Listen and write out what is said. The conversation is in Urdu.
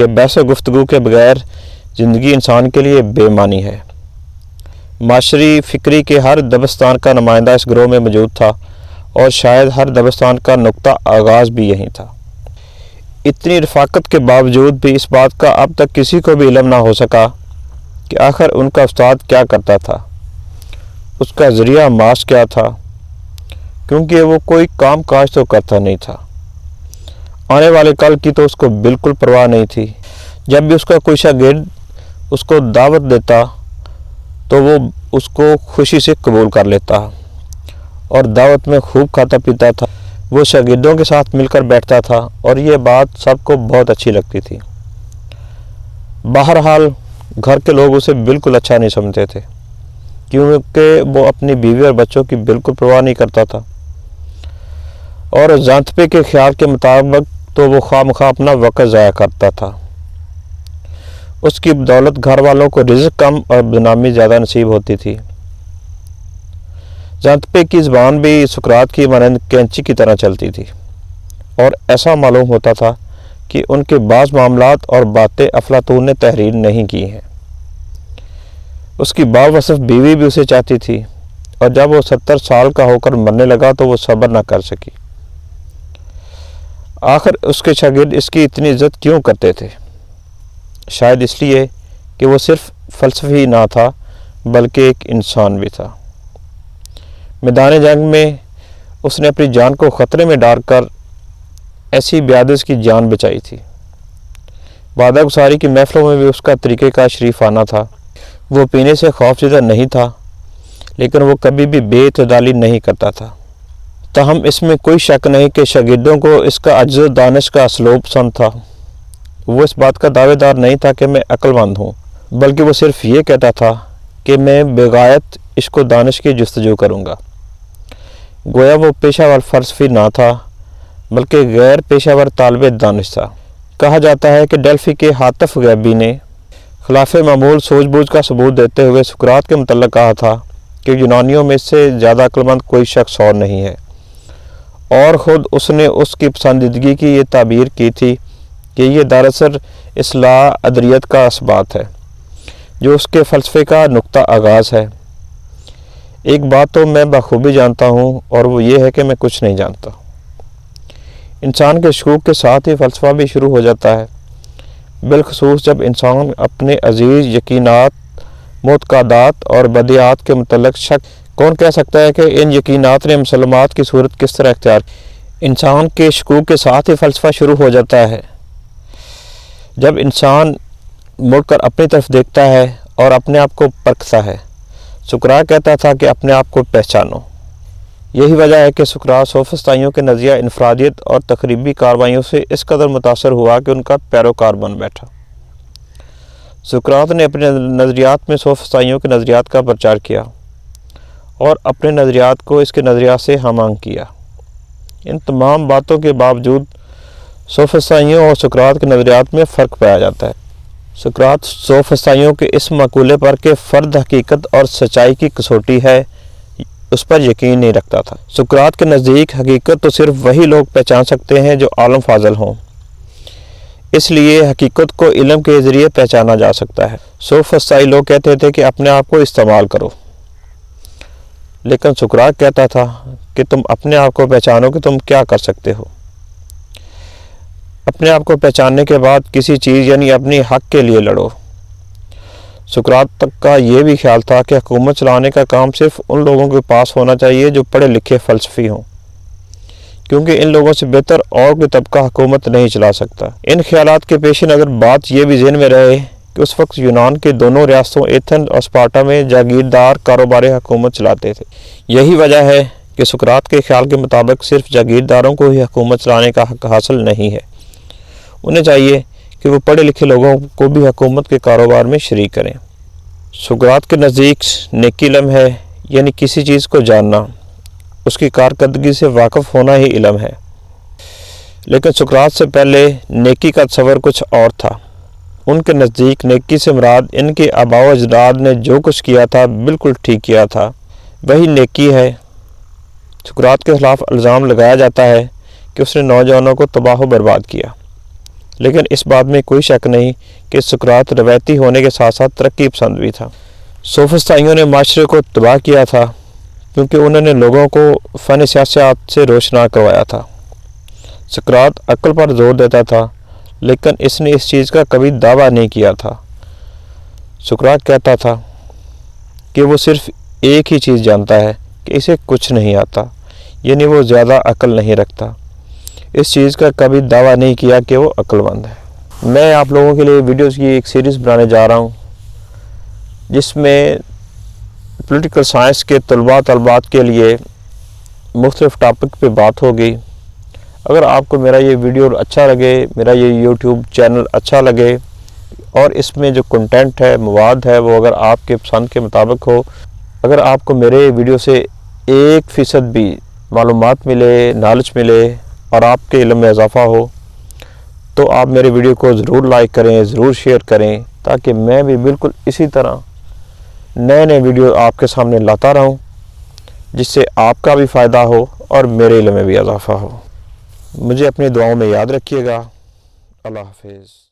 کہ بحث و گفتگو کے بغیر زندگی انسان کے لیے بے معنی ہے۔ معاشری فکری کے ہر دبستان کا نمائندہ اس گروہ میں موجود تھا، اور شاید ہر دبستان کا نقطہ آغاز بھی یہی تھا۔ اتنی رفاقت کے باوجود بھی اس بات کا اب تک کسی کو بھی علم نہ ہو سکا کہ آخر ان کا استاد کیا کرتا تھا، اس کا ذریعہ معاش کیا تھا، کیونکہ وہ کوئی کام کاج تو کرتا نہیں تھا۔ آنے والے کل کی تو اس کو بالکل پرواہ نہیں تھی۔ جب بھی اس کا کوئی شاگرد اس کو دعوت دیتا تو وہ اس کو خوشی سے قبول کر لیتا اور دعوت میں خوب کھاتا پیتا تھا۔ وہ شاگردوں کے ساتھ مل کر بیٹھتا تھا اور یہ بات سب کو بہت اچھی لگتی تھی۔ بہرحال گھر کے لوگ اسے بالکل اچھا نہیں سمجھتے تھے، کیونکہ وہ اپنی بیوی اور بچوں کی بالکل پرواہ نہیں کرتا تھا، اور زانتپے کے خیال کے مطابق تو وہ خواہ مخواہ اپنا وقت ضائع کرتا تھا۔ اس کی بدولت گھر والوں کو رزق کم اور بدنامی زیادہ نصیب ہوتی تھی۔ زانتپے کی زبان بھی سقراط کی مانند کینچی کی طرح چلتی تھی، اور ایسا معلوم ہوتا تھا کہ ان کے بعض معاملات اور باتیں افلاطون نے تحریر نہیں کی ہیں۔ اس کی باوصف بیوی بھی اسے چاہتی تھی، اور جب وہ 70 سال کا ہو کر مرنے لگا تو وہ صبر نہ کر سکی۔ آخر اس کے شاگرد اس کی اتنی عزت کیوں کرتے تھے؟ شاید اس لیے کہ وہ صرف فلسفی نہ تھا بلکہ ایک انسان بھی تھا۔ میدان جنگ میں اس نے اپنی جان کو خطرے میں ڈال کر ایسی بیادش کی جان بچائی تھی۔ وعدہ گزاری کی محفلوں میں بھی اس کا طریقہ کار شریفانہ تھا۔ وہ پینے سے خوفزدہ نہیں تھا، لیکن وہ کبھی بھی بے اعتدالی نہیں کرتا تھا۔ تاہم اس میں کوئی شک نہیں کہ شاگردوں کو اس کا عجز و دانش کا اسلوب پسند تھا۔ وہ اس بات کا دعوے دار نہیں تھا کہ میں عقل مند ہوں، بلکہ وہ صرف یہ کہتا تھا کہ میں بغایت عشق و دانش کی جستجو کروں گا۔ گویا وہ پیشہ ور فلسفی نہ تھا بلکہ غیر پیشہ ور طالب دانش تھا۔ کہا جاتا ہے کہ ڈیلفی کے حاتف غیبی نے خلاف معمول سوجھ بوجھ کا ثبوت دیتے ہوئے سقراط کے متعلق کہا تھا کہ یونانیوں میں سے زیادہ عقل مند کوئی شخص اور نہیں ہے، اور خود اس نے اس کی پسندیدگی کی یہ تعبیر کی تھی کہ یہ دراصل اصلاح ادریت کا اثبات ہے جو اس کے فلسفے کا نقطہ آغاز ہے۔ ایک بات تو میں بخوبی جانتا ہوں، اور وہ یہ ہے کہ میں کچھ نہیں جانتا۔ انسان کے شکوک کے ساتھ ہی فلسفہ بھی شروع ہو جاتا ہے، بالخصوص جب انسان اپنے عزیز یقینات، معتقدات اور بدیعات کے متعلق شک۔ کون کہہ سکتا ہے کہ ان یقینات نے مسلمات کی صورت کس طرح اختیار کی؟ انسان کے شکوک کے ساتھ ہی فلسفہ شروع ہو جاتا ہے۔ جب انسان مڑ کر اپنی طرف دیکھتا ہے اور اپنے آپ کو پرکھتا ہے۔ سقراط کہتا تھا کہ اپنے آپ کو پہچانو۔ یہی وجہ ہے کہ سقراط سوفسطائیوں کے نظریہ انفرادیت اور تخریبی کارروائیوں سے اس قدر متاثر ہوا کہ ان کا پیروکار بن بیٹھا۔ سقراط نے اپنے نظریات میں سوفسطائیوں کے نظریات کا پرچار کیا اور اپنے نظریات کو اس کے نظریات سے ہم آہنگ کیا۔ ان تمام باتوں کے باوجود سوفسطائیوں اور سقراط کے نظریات میں فرق پایا جاتا ہے۔ سقراط سوفسطائیوں کے اس مقولے پر کہ فرد حقیقت اور سچائی کی کسوٹی ہے، اس پر یقین نہیں رکھتا تھا۔ سقراط کے نزدیک حقیقت تو صرف وہی لوگ پہچان سکتے ہیں جو عالم فاضل ہوں، اس لیے حقیقت کو علم کے ذریعے پہچانا جا سکتا ہے۔ سوفسطائی لوگ کہتے تھے کہ اپنے آپ کو استعمال کرو، لیکن سقراط کہتا تھا کہ تم اپنے آپ کو پہچانو کہ تم کیا کر سکتے ہو۔ اپنے آپ کو پہچاننے کے بعد کسی چیز یعنی اپنی حق کے لیے لڑو۔ سقراط تک کا یہ بھی خیال تھا کہ حکومت چلانے کا کام صرف ان لوگوں کے پاس ہونا چاہیے جو پڑھے لکھے فلسفی ہوں، کیونکہ ان لوگوں سے بہتر اور کوئی طبقہ حکومت نہیں چلا سکتا۔ ان خیالات کے پیش نظر بات یہ بھی ذہن میں رہے کہ اس وقت یونان کے دونوں ریاستوں ایتھن اور اسپارٹا میں جاگیردار کاروباری حکومت چلاتے تھے۔ یہی وجہ ہے کہ سقراط کے خیال کے مطابق صرف جاگیرداروں کو ہی حکومت چلانے کا حق حاصل نہیں ہے، انہیں چاہیے کہ وہ پڑھے لکھے لوگوں کو بھی حکومت کے کاروبار میں شریک کریں۔ سقراط کے نزدیک نیکی علم ہے، یعنی کسی چیز کو جاننا، اس کی کارکردگی سے واقف ہونا ہی علم ہے۔ لیکن سقراط سے پہلے نیکی کا تصور کچھ اور تھا۔ ان کے نزدیک نیکی سے مراد ان کے آباء و اجداد نے جو کچھ کیا تھا بالکل ٹھیک کیا تھا، وہی نیکی ہے۔ سقراط کے خلاف الزام لگایا جاتا ہے کہ اس نے نوجوانوں کو تباہ و برباد کیا، لیکن اس بات میں کوئی شک نہیں کہ سقراط روایتی ہونے کے ساتھ ساتھ ترقی پسند بھی تھا۔ سوفسطائیوں نے معاشرے کو تباہ کیا تھا کیونکہ انہوں نے لوگوں کو فن سیاست سے روشنار کروایا تھا۔ سقراط عقل پر زور دیتا تھا لیکن اس نے اس چیز کا کبھی دعویٰ نہیں کیا تھا۔ سقراط کہتا تھا کہ وہ صرف ایک ہی چیز جانتا ہے کہ اسے کچھ نہیں آتا، یعنی وہ زیادہ عقل نہیں رکھتا۔ اس چیز کا کبھی دعویٰ نہیں کیا کہ وہ عقل مند ہے۔ میں آپ لوگوں کے لیے ویڈیوز کی ایک سیریز بنانے جا رہا ہوں جس میں پولیٹیکل سائنس کے طلباء کے لیے مختلف ٹاپک پہ بات ہوگی۔ اگر آپ کو میرا یہ ویڈیو اچھا لگے، میرا یہ یوٹیوب چینل اچھا لگے اور اس میں جو کنٹینٹ ہے، مواد ہے، وہ اگر آپ کے پسند کے مطابق ہو، اگر آپ کو میرے ویڈیو سے 1% بھی معلومات ملے، نالج ملے اور آپ کے علم میں اضافہ ہو تو آپ میرے ویڈیو کو ضرور لائک کریں، ضرور شیئر کریں تاکہ میں بھی بالکل اسی طرح نئے ویڈیو آپ کے سامنے لاتا رہوں جس سے آپ کا بھی فائدہ ہو اور میرے علم میں بھی اضافہ ہو۔ مجھے اپنی دعاؤں میں یاد رکھیے گا۔ اللہ حافظ۔